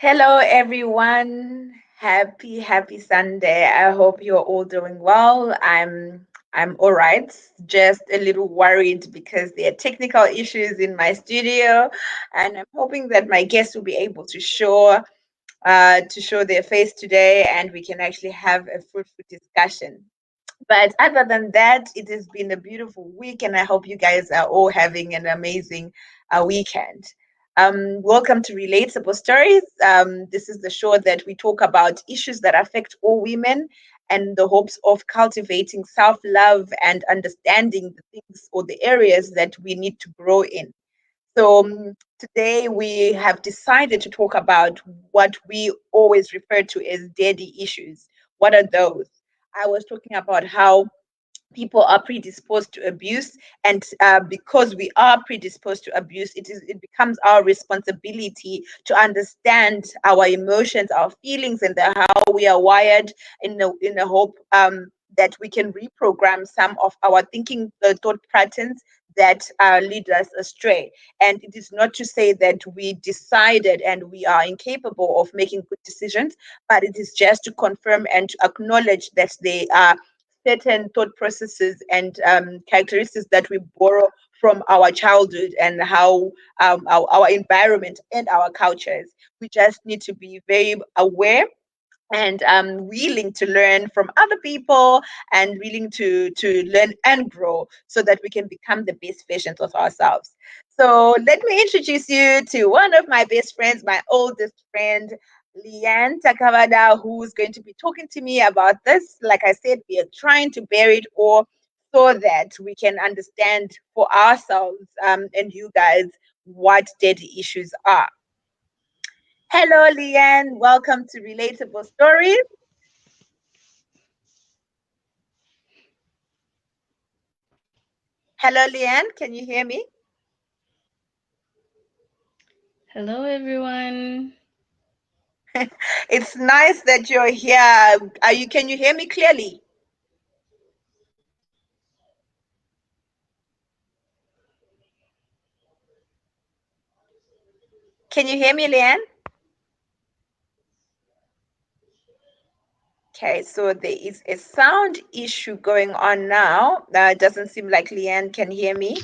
Hello, everyone. Happy Sunday. I hope you're all doing well. I'm all right. Just a little worried because there are technical issues in my studio, and I'm hoping that my guests will be able to show their face today, and we can actually have a fruitful discussion. But other than that, it has been a beautiful week, and I hope you guys are all having an amazing weekend. Welcome to Relatable Stories. This is the show that we talk about issues that affect all women and the hopes of cultivating self love and understanding the things or the areas that we need to grow in. Today we have decided to talk about what we always refer to as daddy issues. What are those? I was talking about how people are predisposed to abuse, and because we are predisposed to abuse, it becomes our responsibility to understand our emotions, our feelings, and how we are wired in the hope that we can reprogram some of our thinking thought patterns that lead us astray. And it is not to say that we decided and we are incapable of making good decisions, but it is just to confirm and to acknowledge that they are certain thought processes and characteristics that we borrow from our childhood and how our environment and our cultures. We just need to be very aware and willing to learn from other people and willing to learn and grow so that we can become the best versions of ourselves. So let me introduce you to one of my best friends, my oldest friend, Lyann Takavada, who's going to be talking to me about this. Like I said, we are trying to bear it all so that we can understand for ourselves and you guys what daddy issues are. Hello, Leanne. Welcome to Relatable Stories. Hello, Leanne. Can you hear me? Hello, everyone. It's nice that you're here. Can you hear me clearly? Can you hear me, Leanne? Okay, so there is a sound issue going on now. It doesn't seem like Leanne can hear me.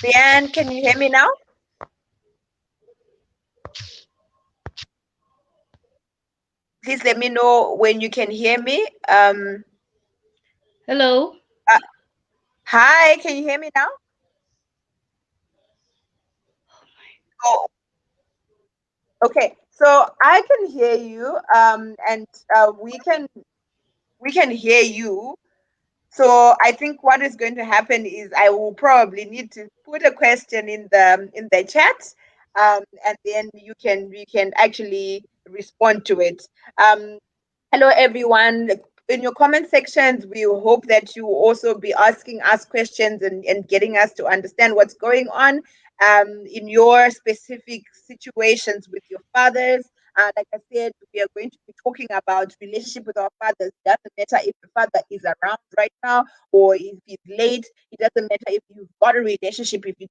Leanne, can you hear me now? Please let me know when you can hear me. Hello. Uh, Hi, can you hear me now? Oh, okay. So I can hear you, and we can hear you. So I think what is going to happen is I will probably need to put a question in the chat, and then you can actually respond to it. Um, Hello, everyone. In your comment sections, we hope that you will also be asking us questions and getting us to understand what's going on in your specific situations with your fathers. Like I said, we are going to be talking about relationship with our fathers. It doesn't matter if the father is around right now or if he's late. It doesn't matter if you've got a relationship, if you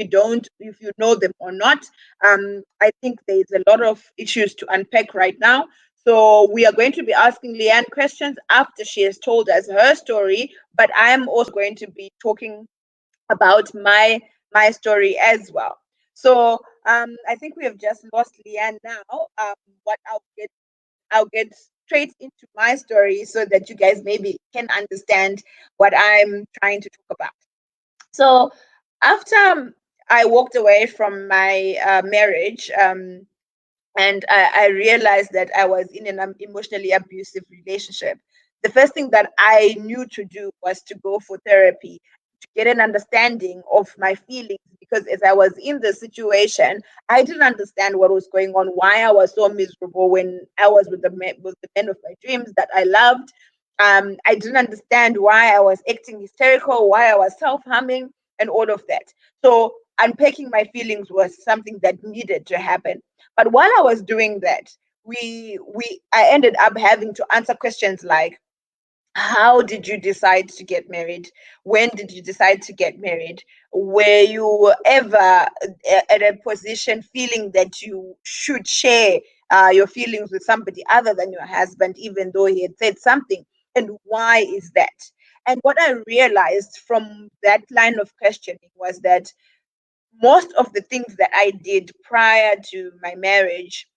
don't, if you know them or not. I think there's a lot of issues to unpack right now. So we are going to be asking Leanne questions after she has told us her story, but I am also going to be talking about my story as well. So I think we have just lost Leanne now. What I'll get straight into my story so that you guys maybe can understand what I'm trying to talk about. So after I walked away from my marriage, and I realized that I was in an emotionally abusive relationship. The first thing that I knew to do was to go for therapy to get an understanding of my feelings because as I was in the situation, I didn't understand what was going on, why I was so miserable when I was with the man of my dreams that I loved. I didn't understand why I was acting hysterical, why I was self harming, and all of that. So unpacking my feelings was something that needed to happen. But while I was doing that, I ended up having to answer questions like, How did you decide to get married? When did you decide to get married? Were you ever at a position feeling that you should share your feelings with somebody other than your husband, even though he had said something? And why is that? And what I realized from that line of questioning was that most of the things that I did prior to my marriage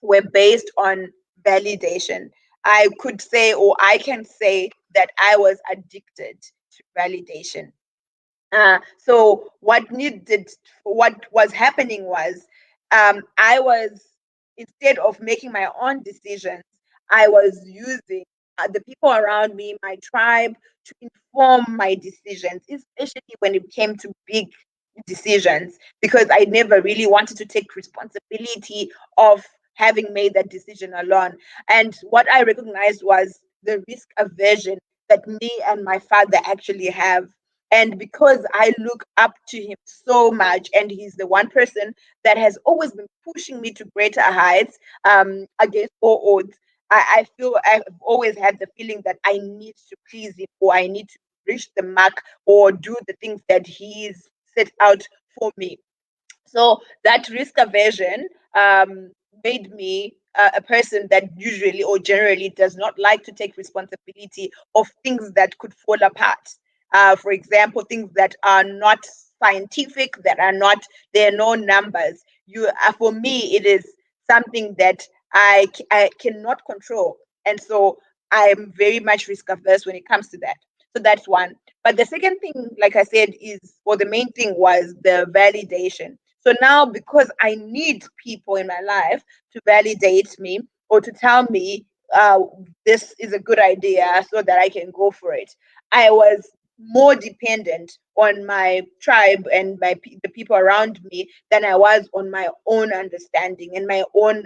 were based on validation. I could say, or I can say, that I was addicted to validation. So what was happening was, I was, instead of making my own decisions, I was using the people around me, my tribe, to inform my decisions, especially when it came to big decisions, because I never really wanted to take responsibility of having made that decision alone. And what I recognized was the risk aversion that me and my father actually have. And because I look up to him so much, and he's the one person that has always been pushing me to greater heights, against all odds, I feel I've always had the feeling that I need to please him, or I need to reach the mark, or do the things that he's set out for me. So that risk aversion made me a person that usually or generally does not like to take responsibility of things that could fall apart. For example, things that are not scientific, that are not, there are no numbers. For me, it is something that I cannot control. And so I'm very much risk averse when it comes to that. So that's one. But the second thing, like I said, is, or the main thing was the validation. So now, because I need people in my life to validate me or to tell me this is a good idea so that I can go for it, I was more dependent on my tribe and the people around me than I was on my own understanding and my own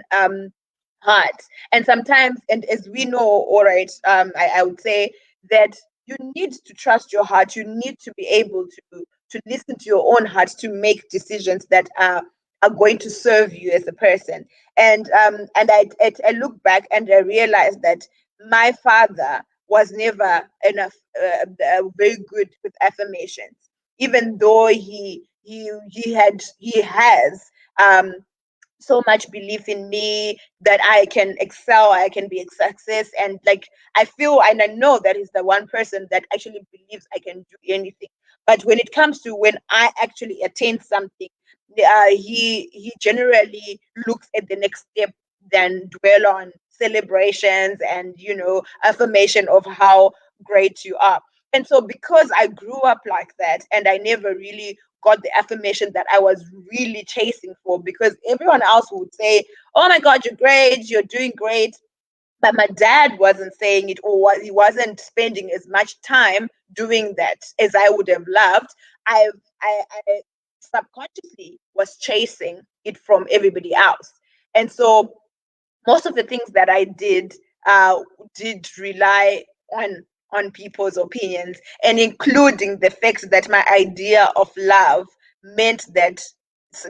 heart. And sometimes, and as we know, all right, I would say that you need to trust your heart. You need to be able to listen to your own heart to make decisions that are going to serve you as a person. And I look back and I realized that my father was never enough very good with affirmations, even though he has um so much belief in me that I can excel, I can be a success, and like I feel and I know that he's the one person that actually believes I can do anything. But when it comes to when I actually attain something, he generally looks at the next step than dwell on celebrations and affirmation of how great you are. And so because I grew up like that and I never really got the affirmation that I was really chasing for, because everyone else would say, "Oh my God, you're great, you're doing great." But my dad wasn't saying it, or he wasn't spending as much time doing that as I would have loved. I subconsciously was chasing it from everybody else. And so most of the things that I uh, did rely on people's opinions, and including the fact that my idea of love meant that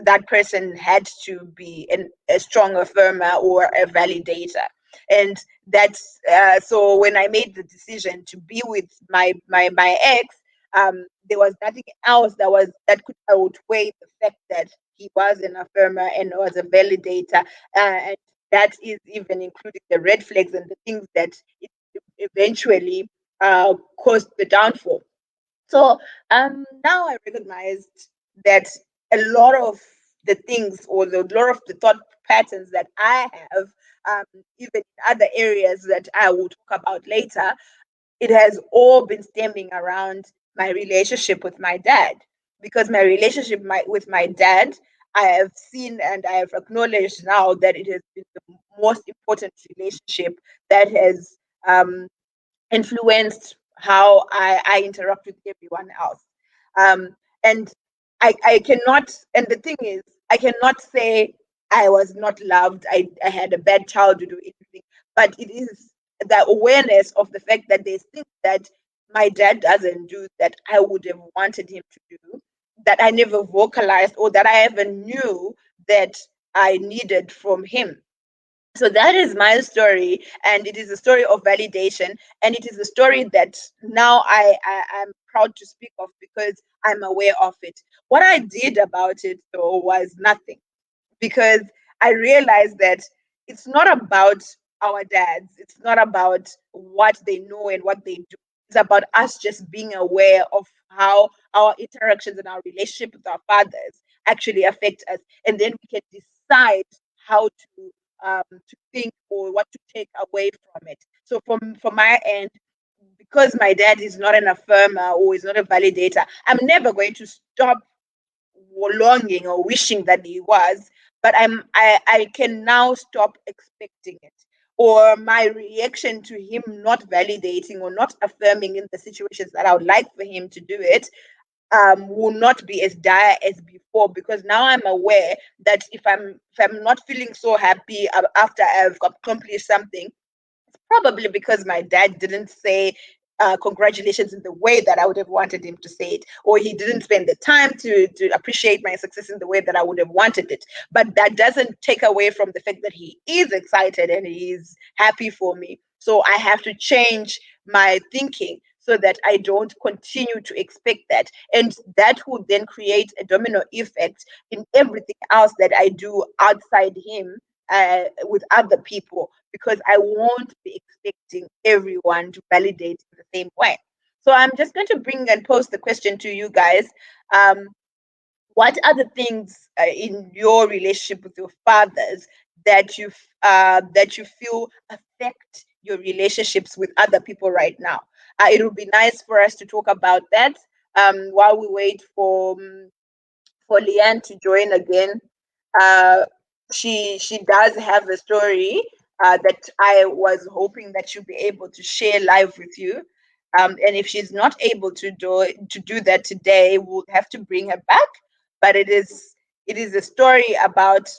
that person had to be a strong affirmer or a validator. And that's so when I made the decision to be with my ex, there was nothing else that could outweigh the fact that he was an affirmer and was a validator, and that is even including the red flags and the things that it eventually caused the downfall. So now I recognized that a lot of the things, or a lot of the thought patterns that I have, even in other areas that I will talk about later, it has all been stemming around my relationship with my dad. Because my relationship with my dad, I have seen and I have acknowledged now that it has been the most important relationship that has influenced how I interact with everyone else. And I cannot, and the thing is, I cannot say I was not loved, I had a bad childhood or anything, but it is the awareness of the fact that there's things that my dad doesn't do that I would have wanted him to do, that I never vocalized or that I ever knew that I needed from him. So that is my story, and it is a story of validation, and it is a story that now I am proud to speak of because I'm aware of it. What I did about it though was nothing, because I realized that it's not about our dads. It's not about what they know and what they do. It's about us just being aware of how our interactions and our relationship with our fathers actually affect us. And then we can decide how to think or what to take away from it. So from my end, because my dad is not an affirmer or is not a validator, I'm never going to stop longing or wishing that he was, but I can now stop expecting it. Or my reaction to him not validating or not affirming in the situations that I would like for him to do it will not be as dire as before, because now I'm aware that if I'm not feeling so happy after I've accomplished something, probably because my dad didn't say congratulations in the way that I would have wanted him to say it, or he didn't spend the time to appreciate my success in the way that I would have wanted it. But that doesn't take away from the fact that he is excited and he is happy for me. So I have to change my thinking so that I don't continue to expect that. And that would then create a domino effect in everything else that I do outside him, with other people, because I won't be expecting everyone to validate in the same way. So I'm just going to bring and pose the question to you guys. Um, what are the things in your relationship with your fathers that you feel affect your relationships with other people right now? It would be nice for us to talk about that while we wait for Lyann to join again. Uh, she does have a story that I was hoping that she'll be able to share live with you. And if she's not able to do that today, we'll have to bring her back. But it is a story about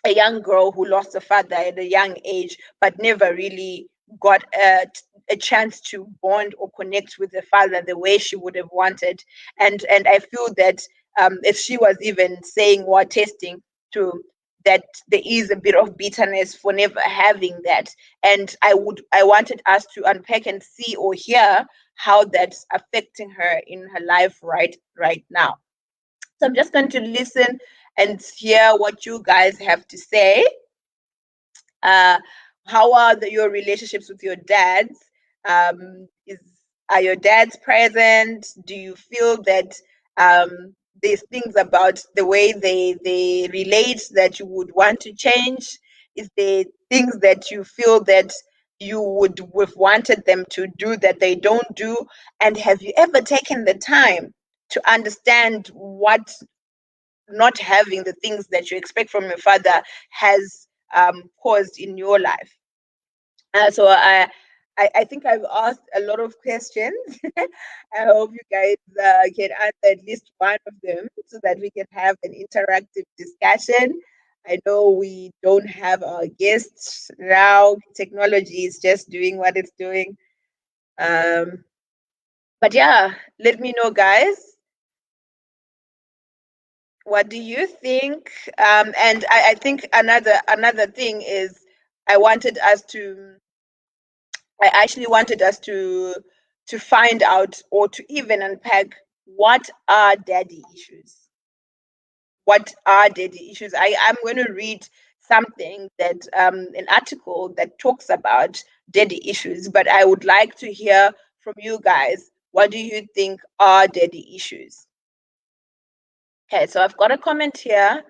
a young girl who lost a father at a young age, but never really got a chance to bond or connect with the father the way she would have wanted. And I feel that if she was even saying or testing to that there is a bit of bitterness for never having that. And I wanted us to unpack and see or hear how that's affecting her in her life right now. So I'm just going to listen and hear what you guys have to say. Uh, how are your relationships with your dads? Is Are your dads present? Do you feel that there's things about the way they relate that you would want to change? Is there things that you feel that you would have wanted them to do that they don't do? And have you ever taken the time to understand what not having the things that you expect from your father has caused in your life? So I think I've asked a lot of questions. I hope you guys can answer at least one of them so that we can have an interactive discussion. I know we don't have our guests now. Technology is just doing what it's doing. Um, but yeah, let me know, guys. What do you think? And I think another thing is I wanted us to I actually wanted us to find out or to even unpack what are daddy issues. What are daddy issues? I'm going to read something that an article that talks about daddy issues, but I would like to hear from you guys. What do you think are daddy issues? Okay, so I've got a comment here.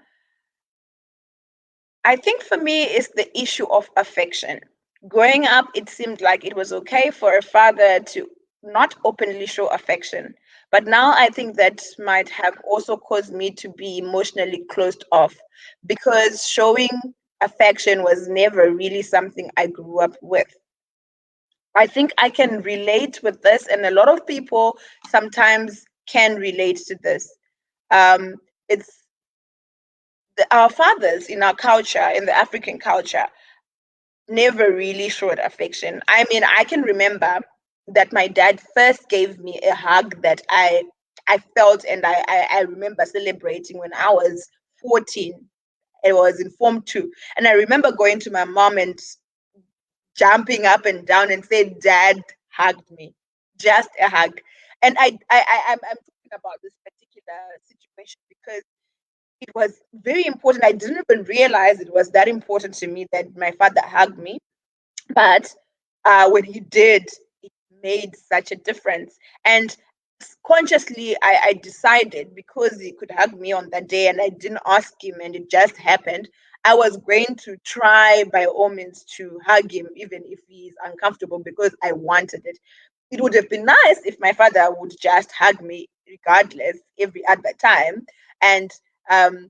I think for me, it's the issue of affection. Growing up, it seemed like it was okay for a father to not openly show affection. But now I think that might have also caused me to be emotionally closed off, because showing affection was never really something I grew up with. I think I can relate with this, and a lot of people sometimes can relate to this. It's our fathers in our culture, in the African culture, never really showed affection. I mean, I can remember that my dad first gave me a hug that I felt, and I remember celebrating when I was 14. It was in form two. And I remember going to my mom and jumping up and down and saying, Dad hugged me. Just a hug. And I'm talking about this particular situation because it was very important. I didn't even realize it was that important to me that my father hugged me. But when he did, it made such a difference. And consciously, I decided because he could hug me on that day and I didn't ask him and it just happened, I was going to try by all means to hug him, even if he's uncomfortable, because I wanted it. It would have been nice if my father would just hug me regardless every other time. And um,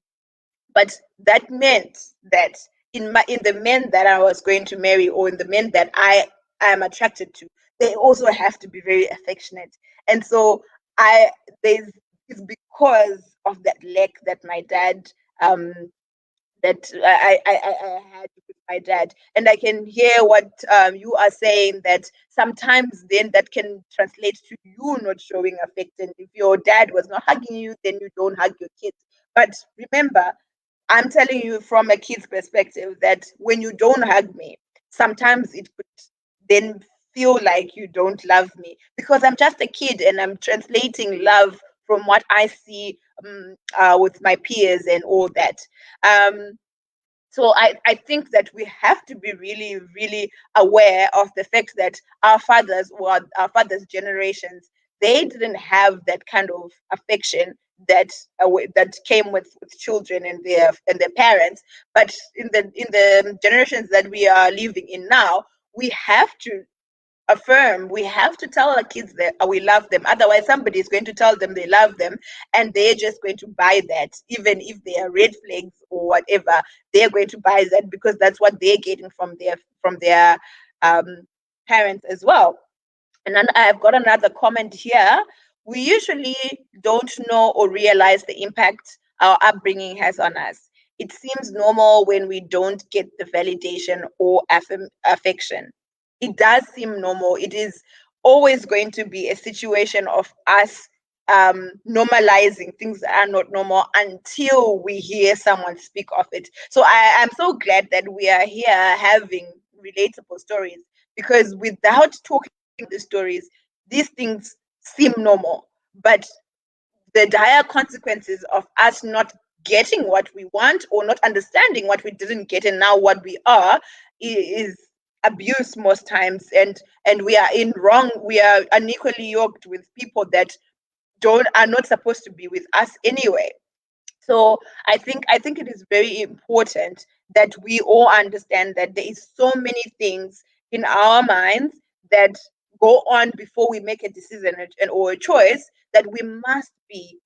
but that meant that in the men that I was going to marry or in the men that I am attracted to, they also have to be very affectionate. And so I there's it's because of that lack that my dad um that I had with my dad. And I can hear what you are saying, that sometimes then that can translate to you not showing affection. If your dad was not hugging you, then you don't hug your kids. But remember, I'm telling you from a kid's perspective that when you don't hug me, sometimes it could then feel like you don't love me because I'm just a kid and I'm translating love from what I see with my peers and all that. Um, so I think that we have to be really, really aware of the fact that our fathers or our fathers' generations, they didn't have that kind of affection that that came with children and their parents. But in the generations that we are living in now, we have to affirm, we have to tell our kids that we love them. Otherwise somebody is going to tell them they love them and they're just going to buy that, even if they are red flags or whatever. They're going to buy that because that's what they're getting from their um, parents as well. And then I've got another comment here. We usually don't know or realize the impact our upbringing has on us. It seems normal when we don't get the validation or affection. It does seem normal. It is always going to be a situation of us normalizing things that are not normal until we hear someone speak of it. So I'm so glad that we are here having relatable stories, because without talking the stories, these things seem normal. But the dire consequences of us not getting what we want or not understanding what we didn't get and now what we are is abuse most times. And we are in wrong, we are unequally yoked with people that don't are not supposed to be with us anyway. So I think it is very important that we all understand that there is so many things in our minds that go on before we make a decision or a choice, that we must be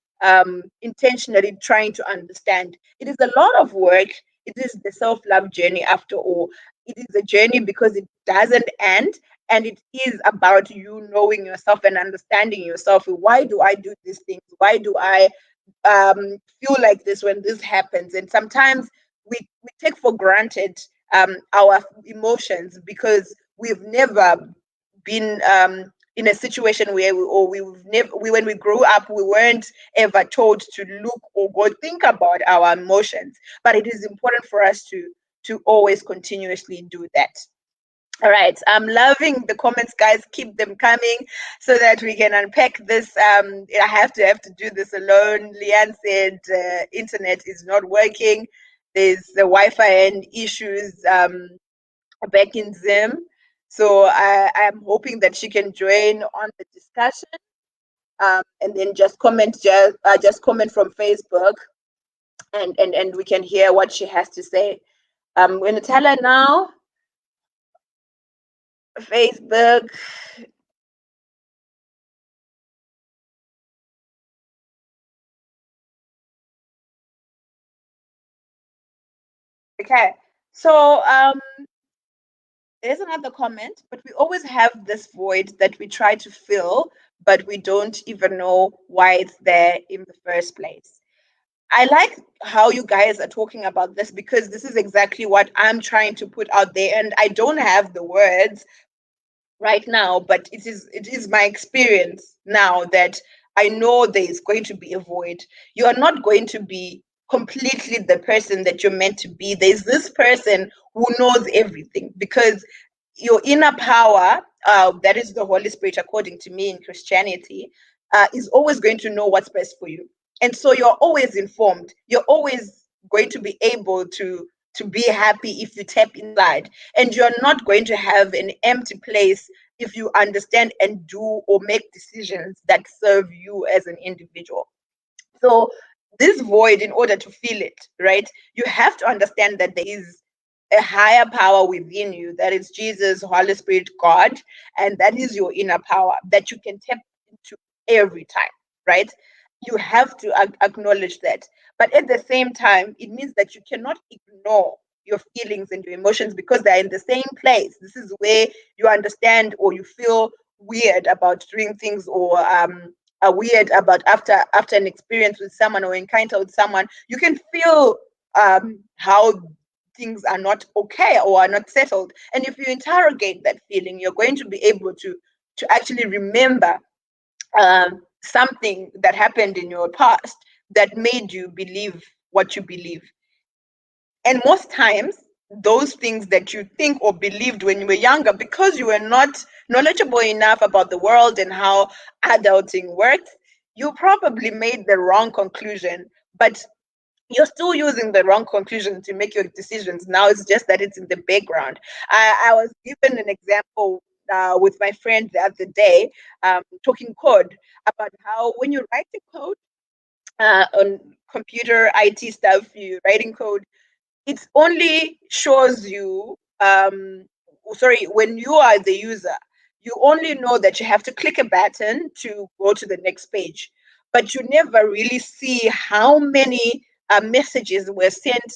intentionally trying to understand. It is a lot of work. It is the self-love journey after all. It is a journey because it doesn't end, and it is about you knowing yourself and understanding yourself. Why do I do these things? Why do I feel like this when this happens? And sometimes we take for granted our emotions because we've never been in a situation where we've never when we grew up we weren't ever told to look or go think about our emotions. But it is important for us to always continuously do that. All right, I'm loving the comments, guys. Keep them coming so that we can unpack this. I have to do this alone. Lyann said internet is not working. There's the Wi-Fi and issues back in Zim. So I'm hoping that she can join on the discussion, and then just comment from Facebook, and we can hear what she has to say. I'm going to tell her now. Facebook. Okay. So there's another comment, but we always have this void that we try to fill, but we don't even know why it's there in the first place. I like how you guys are talking about this, because this is exactly what I'm trying to put out there. And I don't have the words right now, but it is my experience now that I know there is going to be a void. You are not going to be completely the person that you're meant to be. There's this person who knows everything, because your inner power, that is the Holy Spirit, according to me in Christianity, is always going to know what's best for you. And so you're always informed. You're always going to be able to be happy if you tap inside. And you're not going to have an empty place if you understand and do or make decisions that serve you as an individual. So this void, in order to feel it, right, you have to understand that there is a higher power within you, that is Jesus, Holy Spirit, God, and that is your inner power that you can tap into every time, right? You have to acknowledge that. But at the same time, it means that you cannot ignore your feelings and your emotions because they're in the same place. This is where you understand or you feel weird about doing things, or are weird about after an experience with someone or encounter with someone. You can feel how things are not okay or are not settled. And if you interrogate that feeling, you're going to be able to actually remember something that happened in your past that made you believe what you believe. And most times, those things that you think or believed when you were younger, because you were not knowledgeable enough about the world and how adulting works, you probably made the wrong conclusion. But you're still using the wrong conclusion to make your decisions. Now it's just that it's in the background. I was given an example with my friend the other day, talking code, about how when you write a code on computer IT stuff, you writing code, it only shows you, sorry, when you are the user, you only know that you have to click a button to go to the next page, but you never really see how many messages were sent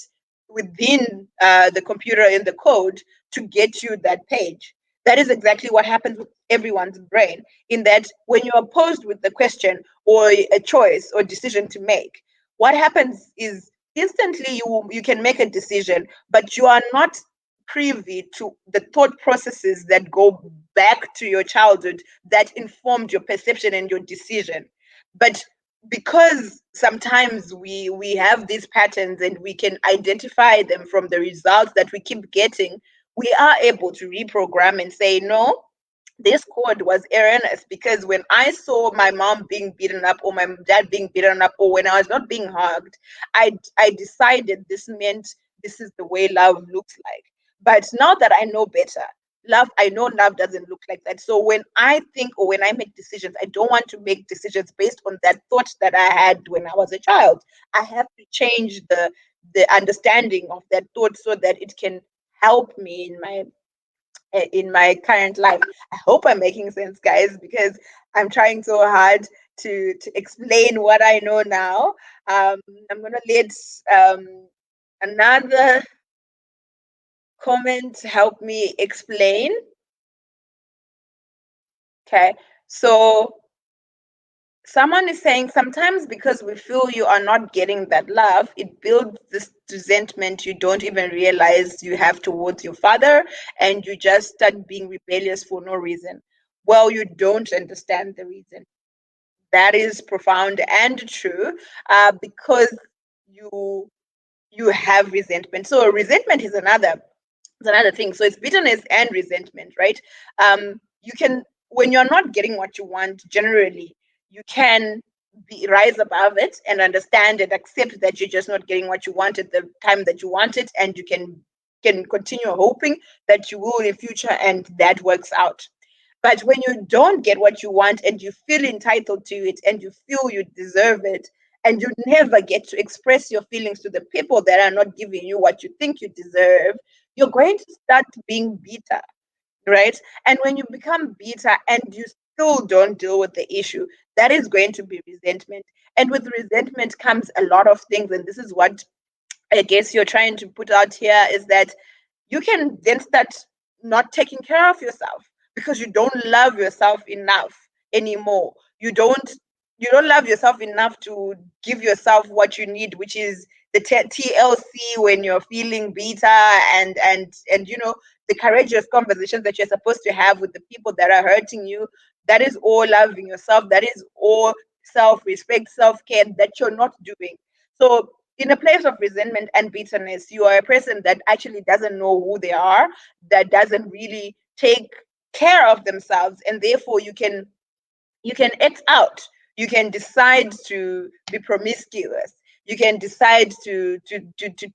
within the computer in the code to get you that page. That is exactly what happens with everyone's brain, in that when you are posed with the question or a choice or decision to make, what happens is instantly you can make a decision, but you are not privy to the thought processes that go back to your childhood that informed your perception and your decision. But because sometimes we have these patterns and we can identify them from the results that we keep getting, we are able to reprogram and say, no, this code was erroneous, because when I saw my mom being beaten up or my dad being beaten up, or when I was not being hugged, I decided this meant this is the way love looks like. But now that I know better, I know love doesn't look like that. So when I think or when I make decisions, I don't want to make decisions based on that thought that I had when I was a child. I have to change the understanding of that thought so that it can help me in my current life. I hope I'm making sense, guys, because I'm trying so hard to explain what I know now. I'm gonna let another comment help me explain. Okay, so someone is saying sometimes because we feel you are not getting that love, it builds this resentment you don't even realize you have towards your father, and you just start being rebellious for no reason. Well, you don't understand the reason. That is profound and true, because you you have resentment. So resentment is another thing. So it's bitterness and resentment, right? You can, when you're not getting what you want, generally, you can rise above it and understand and accept that you're just not getting what you want at the time that you want it, and you can continue hoping that you will in the future, and that works out. But when you don't get what you want and you feel entitled to it and you feel you deserve it, and you never get to express your feelings to the people that are not giving you what you think you deserve, you're going to start being bitter, right? And when you become bitter and you still don't deal with the issue, that is going to be resentment. And with resentment comes a lot of things. And this is what I guess you're trying to put out here, is that you can then start not taking care of yourself because you don't love yourself enough anymore. You don't love yourself enough to give yourself what you need, which is the TLC when you're feeling bitter, and the courageous conversations that you're supposed to have with the people that are hurting you. That is all loving yourself. That is all self-respect, self-care that you're not doing. So in a place of resentment and bitterness, you are a person that actually doesn't know who they are, that doesn't really take care of themselves, and therefore you can act out. You can decide to be promiscuous. You can decide to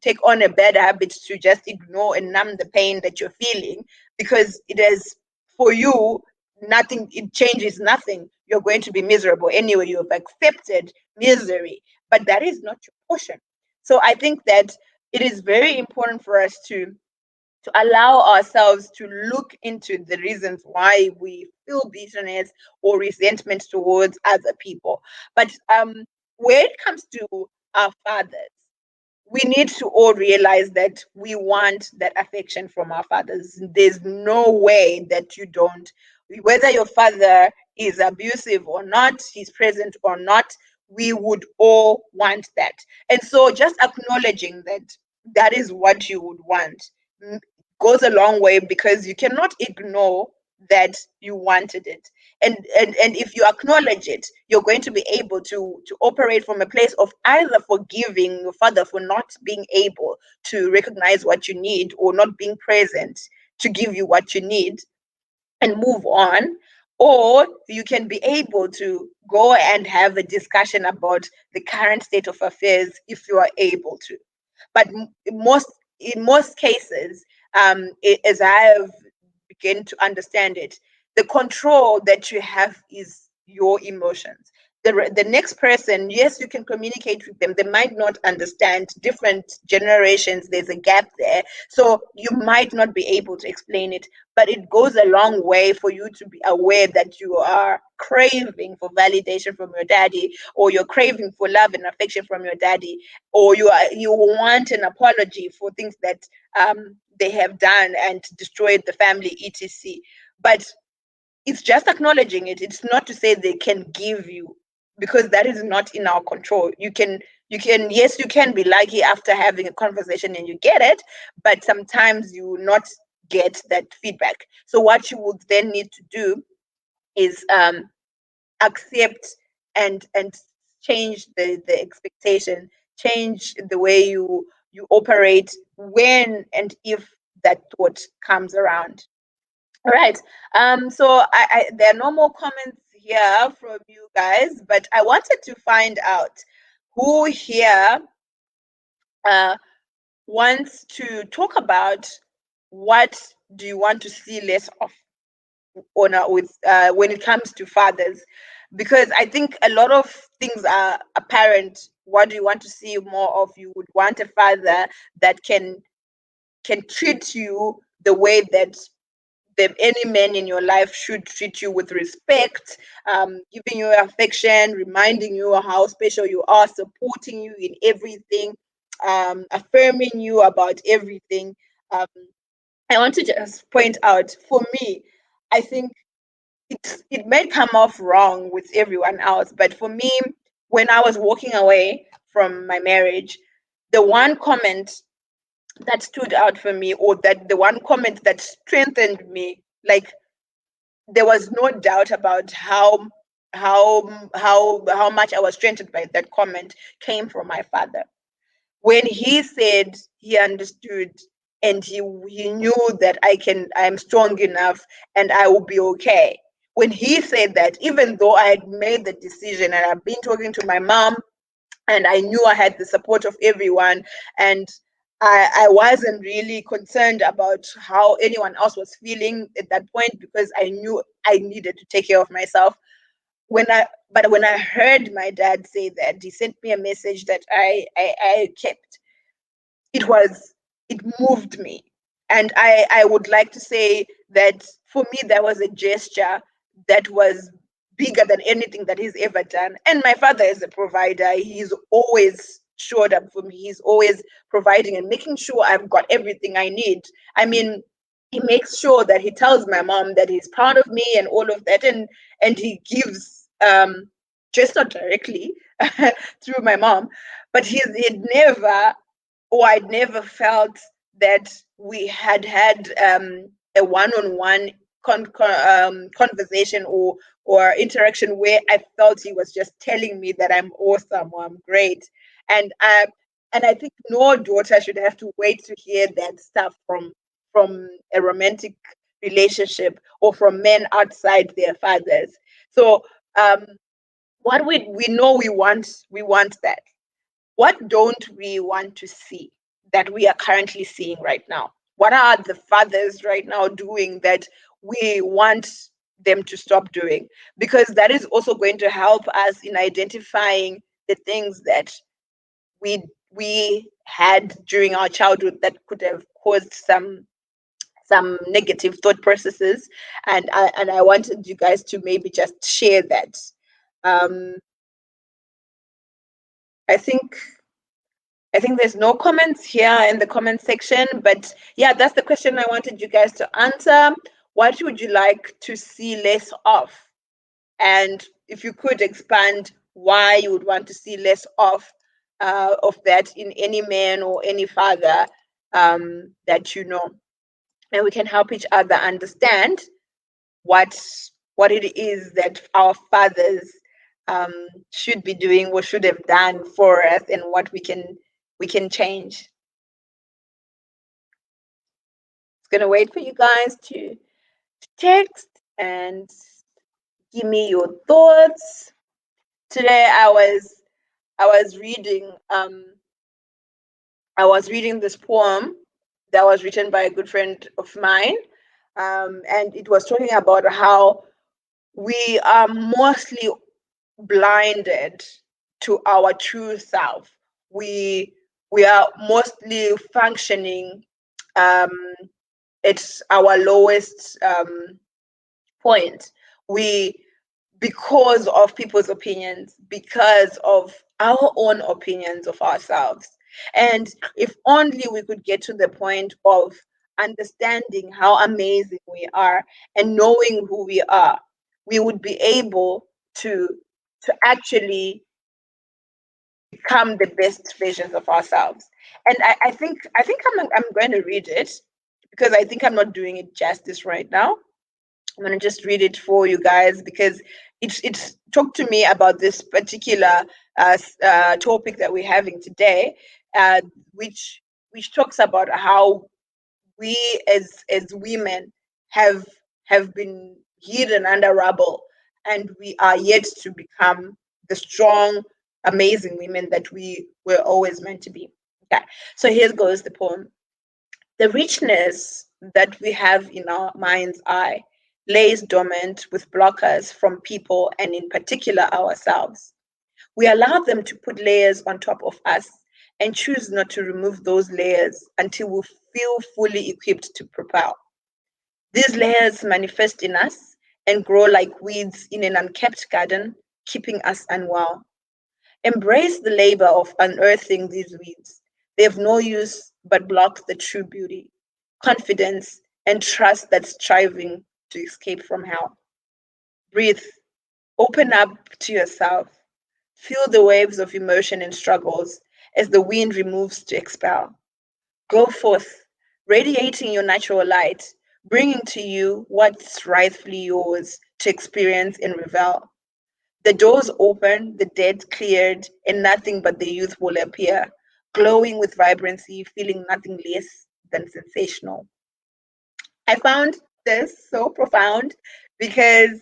take on a bad habit, to just ignore and numb the pain that you're feeling, because it is, for you, nothing, it changes nothing. You're going to be miserable anyway. You've accepted misery, but that is not your portion. So I think that it is very important for us to allow ourselves to look into the reasons why we feel bitterness or resentment towards other people. But when it comes to our fathers, we need to all realize that we want that affection from our fathers. There's no way that you don't, whether your father is abusive or not, he's present or not, we would all want that. And so just acknowledging that that is what you would want goes a long way, because you cannot ignore that you wanted it. And if you acknowledge it, you're going to be able to operate from a place of either forgiving your father for not being able to recognize what you need, or not being present to give you what you need, and move on, or you can be able to go and have a discussion about the current state of affairs if you are able to. But in most cases, as I have begun to understand it, the control that you have is your emotions. The next person, yes, you can communicate with them. They might not understand different generations. There's a gap there. So you might not be able to explain it, but it goes a long way for you to be aware that you are craving for validation from your daddy, or you're craving for love and affection from your daddy, or you want an apology for things that they have done and destroyed the family, etc. But it's just acknowledging it. It's not to say they can give you, because that is not in our control. You can, yes, you can be lucky after having a conversation and you get it, but sometimes you will not get that feedback. So what you would then need to do is accept and change the expectation, change the way you operate when and if that thought comes around. All right. So there are no more comments here from you guys, but I wanted to find out who here uh, wants to talk about what do you want to see less of on with when it comes to fathers, because I think a lot of things are apparent. What do you want to see more of? You would want a father that can treat you the way that any man in your life should treat you, with respect, giving you affection, reminding you how special you are, supporting you in everything, affirming you about everything. Um, I want to just point out, for me, I think it may come off wrong with everyone else, but for me, when I was walking away from my marriage, the one comment that stood out for me, or that the one comment that strengthened me, like, there was no doubt about how much I was strengthened by that comment, came from my father. When he said he understood, and he knew that I'm strong enough and I will be okay. When he said that, even though I had made the decision and I've been talking to my mom, and I knew I had the support of everyone, and I wasn't really concerned about how anyone else was feeling at that point, because I knew I needed to take care of myself. When I heard my dad say that, he sent me a message that I kept. It was it moved me, and I would like to say that for me, that was a gesture that was bigger than anything that he's ever done. And my father is a provider. He's always showed up for me. He's always providing and making sure I've got everything I need. I mean, he makes sure that he tells my mom that he's proud of me and all of that, and he gives, just not directly through my mom, but he'd never, or I'd never felt that we had a one-on-one conversation, or interaction, where I felt he was just telling me that I'm awesome or I'm great. And And I think no daughter should have to wait to hear that stuff from a romantic relationship or from men outside their fathers. So what we know we want that. What don't we want to see that we are currently seeing right now? What are the fathers right now doing that we want them to stop doing? Because that is also going to help us in identifying the things that we had during our childhood that could have caused some negative thought processes, and I wanted you guys to maybe just share that. um i think I think there's no comments here in the comment section, but yeah, that's the question I wanted you guys to answer. What would you like to see less of? And if you could expand why you would want to see less of that in any man or any father that you know, and we can help each other understand what what it is that our fathers um, should be doing or should have done for us, and what we can change. It's gonna wait for you guys to text and give me your thoughts. Today I was reading this poem that was written by a good friend of mine, and it was talking about how we are mostly blinded to our true self. We are mostly functioning um, at our lowest point. We Because of people's opinions, because of our own opinions of ourselves. And if only we could get to the point of understanding how amazing we are and knowing who we are, we would be able to actually become the best versions of ourselves. And I think I'm going to read it because I think I'm not doing it justice right now. I'm gonna just read it for you guys because it's talked to me about this particular topic that we're having today, uh, which which talks about how we as women have have been hidden under rubble, and we are yet to become the strong, amazing women that we were always meant to be. Okay, so here goes the poem. The richness that we have in our mind's eye lays dormant with blockers from people and, in particular, ourselves. We allow them to put layers on top of us and choose not to remove those layers until we feel fully equipped to propel. These layers manifest in us and grow like weeds in an unkept garden, keeping us unwell. Embrace the labor of unearthing these weeds. They have no use but block the true beauty, confidence, and trust that's striving to escape from hell. Breathe, open up to yourself, feel the waves of emotion and struggles as the wind removes to expel. Go forth, radiating your natural light, bringing to you what's rightfully yours to experience and reveal. The doors open, the dead cleared, and nothing but the youth will appear, glowing with vibrancy, feeling nothing less than sensational. I found this so profound because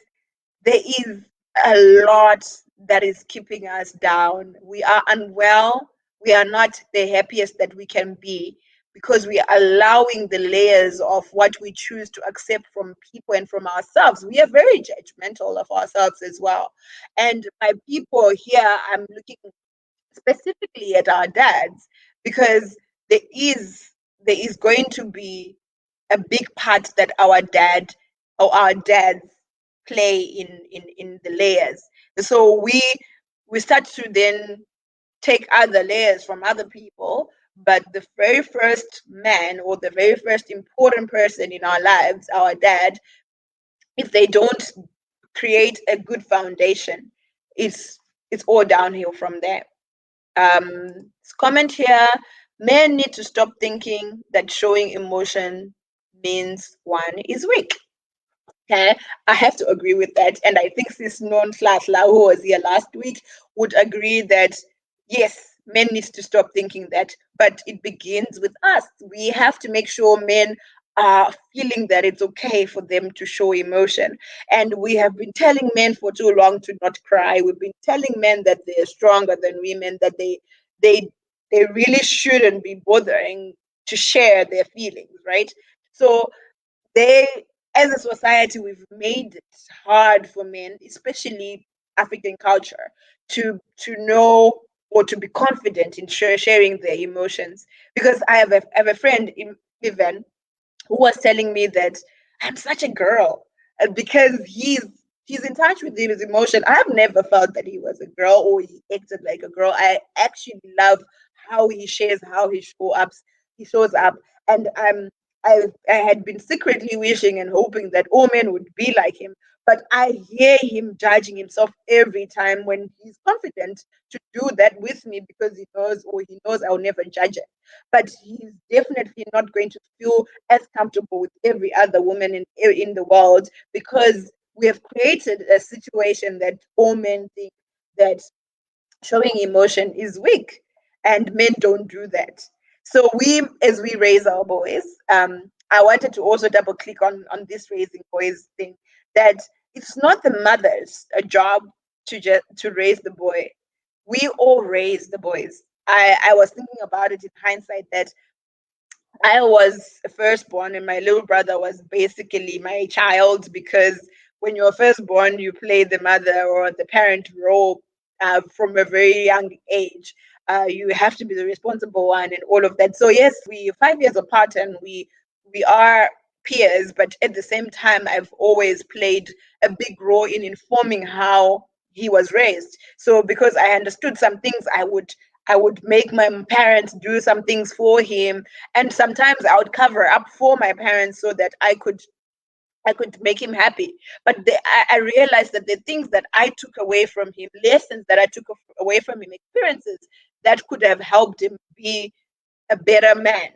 there is a lot that is keeping us down. We are unwell. We are not the happiest that we can be because we are allowing the layers of what we choose to accept from people and from ourselves. We are very judgmental of ourselves as well. And by people here, I'm looking specifically at our dads because there is there is going to be a big part that our dads play in the layers. So we start to then take other layers from other people, but the very first man or the very first important person in our lives, our dad, if they don't create a good foundation, it's it's all downhill from there. Comment here: men need to stop thinking that showing emotion means one is weak. Okay, I have to agree with that. And I think this non Hlatla who was here last week would agree that yes, men need to stop thinking that, but it begins with us. We have to make sure men are feeling that it's okay for them to show emotion. And we have been telling men for too long to not cry. We've been telling men that they're stronger than women, that they they really shouldn't be bothering to share their feelings, right? So they, as a society, we've made it hard for men, especially African culture, to know or to be confident in sharing their emotions. Because I have a friend in even who was telling me that I'm such a girl because he's in touch with his emotion. I've never felt that he was a girl or he acted like a girl. I actually love how he shares, how he shows up, and I had been secretly wishing and hoping that all men would be like him. But I hear him judging himself every time when he's confident to do that with me because he knows I'll never judge it. But he's definitely not going to feel as comfortable with every other woman in the world because we have created a situation that all men think that showing emotion is weak, and men don't do that. So we, as we raise our boys, I wanted to also double click on this raising boys thing, that it's not the mother's a job to raise the boy. We all raise the boys. I was thinking about it in hindsight that I was firstborn, and my little brother was basically my child because when you're firstborn, you play the mother or the parent role from a very young age. You have to be the responsible one and all of that. So yes, we 5 years apart, and we are peers, but at the same time, I've always played a big role in informing how he was raised. So because I understood some things, I would make my parents do some things for him, and sometimes I would cover up for my parents so that I could make him happy. But I realized that the things that I took away from him, lessons that I took away from him, experiences that could have helped him be a better man.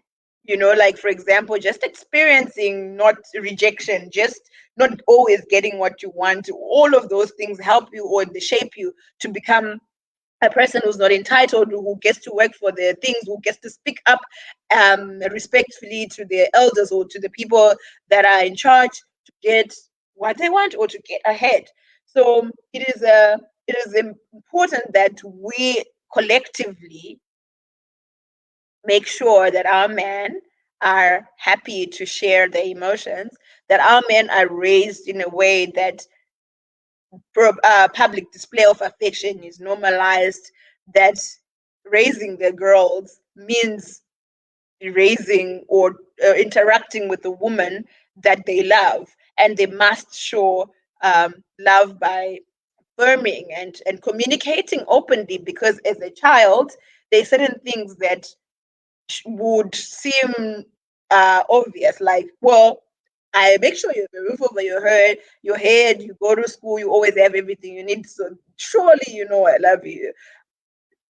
Like for example, just experiencing not rejection, just not always getting what you want. All of those things help you or they shape you to become a person who's not entitled, who gets to work for their things, who gets to speak up respectfully to their elders or to the people that are in charge to get what they want or to get ahead. So it is important that we collectively make sure that our men are happy to share their emotions, that our men are raised in a way that public display of affection is normalized, that raising the girls means raising or interacting with a woman that they love, and they must show love by affirming and communicating openly, because as a child there's certain things that would seem obvious, like, well, I make sure you have a roof over your head, you go to school, you always have everything you need. So surely you know I love you.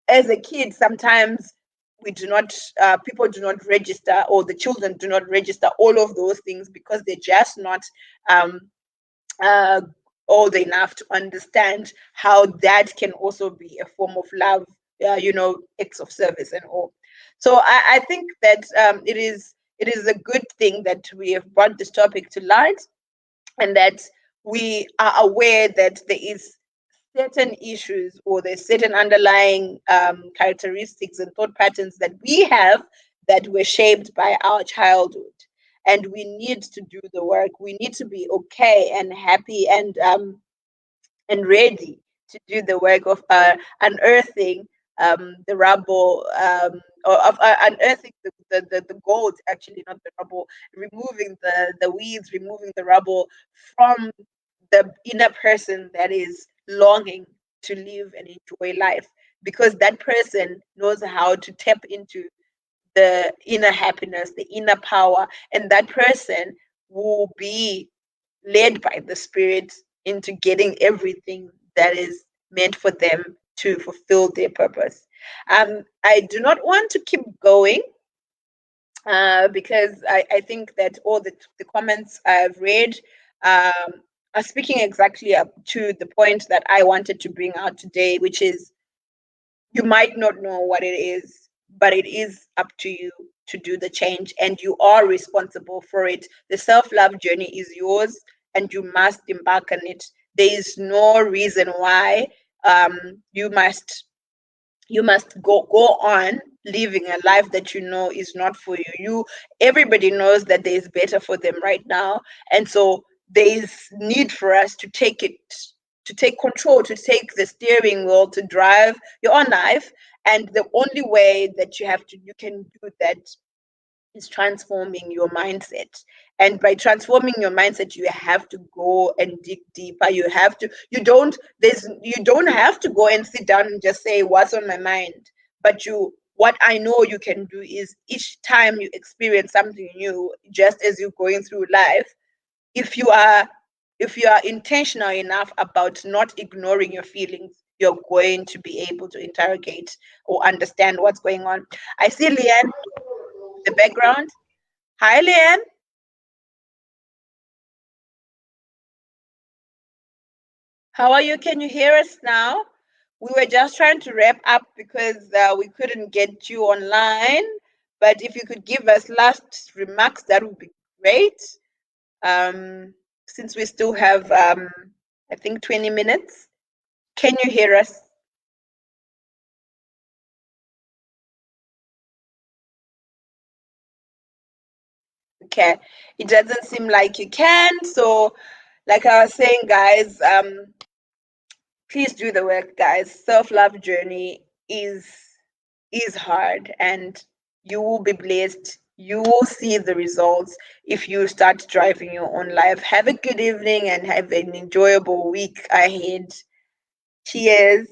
As a kid, sometimes we do not, people do not register, or the children do not register all of those things because they're just not um, uh, old enough to understand how that can also be a form of love, acts of service and all. So I think that it is a good thing that we have brought this topic to light, and that we are aware that there is certain issues or there's certain underlying characteristics and thought patterns that we have that were shaped by our childhood, and we need to do the work. We need to be okay and happy and ready to do the work of unearthing the rubble, or of unearthing the gold, actually, not the rubble, removing the weeds, removing the rubble from the inner person that is longing to live and enjoy life, because that person knows how to tap into the inner happiness, the inner power, and that person will be led by the Spirit into getting everything that is meant for them to fulfill their purpose. I do not want to keep going because I think that all the comments I've read are speaking exactly up to the point that I wanted to bring out today, which is You might not know what it is, but it is up to you to do the change, and you are responsible for it. The self love journey is yours, and you must embark on it. There is no reason why you must go on living a life that you know is not for you. Everybody knows that there is better for them right now, and so there is need for us to take control, to take the steering wheel, to drive your own life. And the only way that you can do that is transforming your mindset. And by transforming your mindset, you have to go and dig deeper. You don't have to go and sit down and just say what's on my mind. But what I know you can do is each time you experience something new, just as you're going through life, if you are intentional enough about not ignoring your feelings, you're going to be able to interrogate or understand what's going on. I see Lyann in the background. Hi, Lyann. How are you? Can you hear us now? We were just trying to wrap up because we couldn't get you online. But if you could give us last remarks, that would be great. Since we still have, I think, 20 minutes. Can you hear us? Okay. It doesn't seem like you can. So, like I was saying, guys, please do the work, guys. Self-love journey is hard, and you will be blessed. You will see the results if you start driving your own life. Have a good evening and have an enjoyable week ahead. Cheers.